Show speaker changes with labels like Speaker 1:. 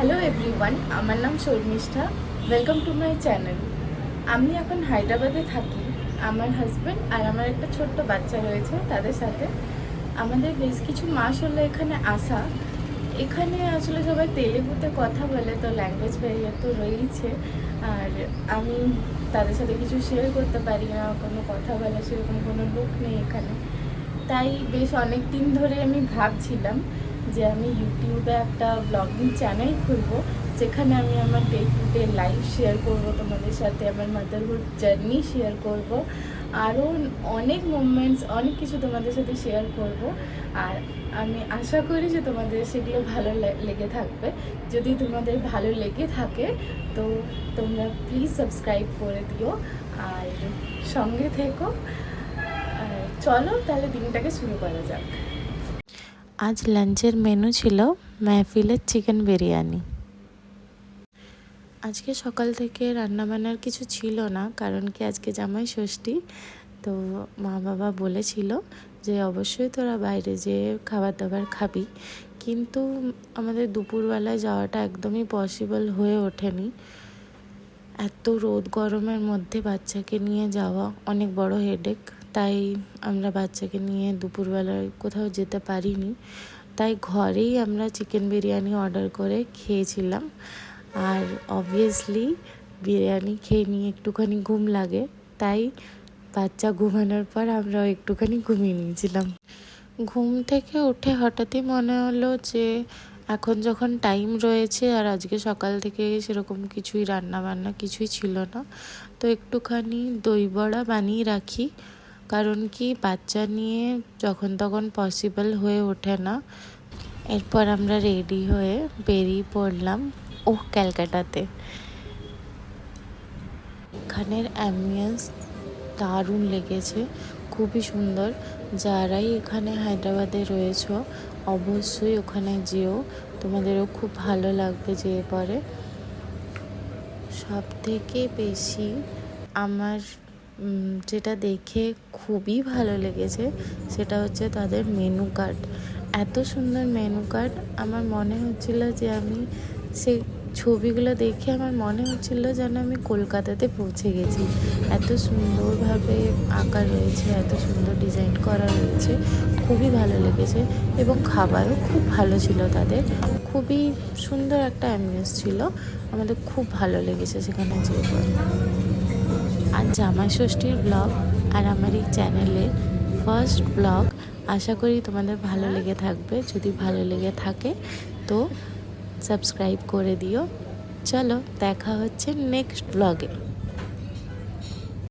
Speaker 1: Hello everyone, আমার নাম Sharmistha. Welcome to my channel. আমি এখন হায়দ্রাবাদে থাকি। আমার হাজব্যান্ড আর আমার একটা ছোট্ট বাচ্চা রয়েছে, তাদের সাথে আমাদের বেশ কিছু মাস হলো এখানে আসা। এখানে আসলে সবাই তেলেগুতে কথা বলে, তো ল্যাঙ্গুয়েজ ব্যারিয়ার তো রয়েইছে। আর আমি তাদের সাথে কিছু শেয়ার করতে পারি না, কোনো কথা বলা সেরকম কোনো লোক নেই এখানে। তাই বেশ অনেক দিন ধরে আমি ভাবছিলাম যে আমি ইউটিউবে একটা ব্লগিং চ্যানেল খুলবো, যেখানে আমি আমার day to day life share করবো তোমাদের সাথে, আমার মাদারহুড জার্নি শেয়ার করব, আরও অনেক মোমেন্টস, অনেক কিছু তোমাদের সাথে শেয়ার করব। আর আমি আশা করি যে তোমাদের সেগুলো ভালো লেগে থাকবে। যদি তোমাদের ভালো লেগে থাকে তো তোমরা প্লিজ সাবস্ক্রাইব করে দিও আর সঙ্গে থেকো। চলো তাহলে দিনটাকে শুরু করা যাক।
Speaker 2: আজ লাঞ্চের মেনু ছিল মেহফিলের চিকেন বিরিয়ানি। আজকে সকাল থেকে রান্নাবান্নার কিছু ছিল না, কারণ কি আজকে জামাই ষষ্ঠী। তো মা বাবা বলেছিল যে অবশ্যই তোরা বাইরে যেয়ে খাবার দাবার খাবি, কিন্তু আমাদের দুপুরবেলায় যাওয়াটা একদমই পসিবল হয়ে ওঠেনি। এত রোদ গরমের মধ্যে বাচ্চাকে নিয়ে যাওয়া অনেক বড় হেডেক, তাই আমরা বাচ্চাকে নিয়ে দুপুরবেলায় কোথাও যেতে পারিনি। তাই ঘরেই আমরা চিকেন বিরিয়ানি অর্ডার করে খেয়েছিলাম। আর অবভিয়াসলি বিরিয়ানি খেয়ে নিয়ে একটুখানি ঘুম লাগে, তাই বাচ্চা ঘুমানোর পর আমরাও একটুখানি ঘুমিয়ে নিয়েছিলাম। ঘুম থেকে উঠে হঠাৎই মনে হলো যে এখন যখন টাইম রয়েছে আর আজকে সকাল থেকে সেরকম কিছুই রান্নাবান্না কিছুই ছিল না, তো একটুখানি দই বড়া বানিয়ে রাখি। কারণ কি বাচ্চা নিয়ে যখন তখন পসিবল হয়ে ওঠে না। এরপর আমরা রেডি হয়ে বেরিয়ে পড়লাম ক্যালকাটাতে। এখানের অ্যাম্বিয়েন্স দারুণ লেগেছে, খুবই সুন্দর। যারাই এখানে হায়দ্রাবাদে রয়েছো অবশ্যই ওখানে যেও, তোমাদেরও খুব ভালো লাগবে যেয়ে পরে। সব থেকে বেশি আমার যেটা দেখে খুবই ভালো লেগেছে সেটা হচ্ছে তাদের মেনু কার্ড। এত সুন্দর মেনু কার্ড, আমার মনে হচ্ছিল যে আমি সেই ছবিগুলো দেখে আমার মনে হচ্ছিল যেন আমি কলকাতাতে পৌঁছে গেছি। এত সুন্দরভাবে আঁকা রয়েছে, এত সুন্দর ডিজাইন করা রয়েছে, খুবই ভালো লেগেছে। এবং খাবারও খুব ভালো ছিল তাদের, খুবই সুন্দর একটা অ্যাম্বিয়েন্স ছিল। আমাদের খুব ভালো লেগেছে সেখানে যেয়ে। আর জামাই ষষ্ঠীর ব্লগ আর আমার এই চ্যানেলের ফার্স্ট ব্লগ, আশা করি তোমাদের ভালো লেগে থাকবে। যদি ভালো লেগে থাকে তো সাবস্ক্রাইব করে দিও। চলো দেখা হচ্ছে নেক্সট ব্লগে।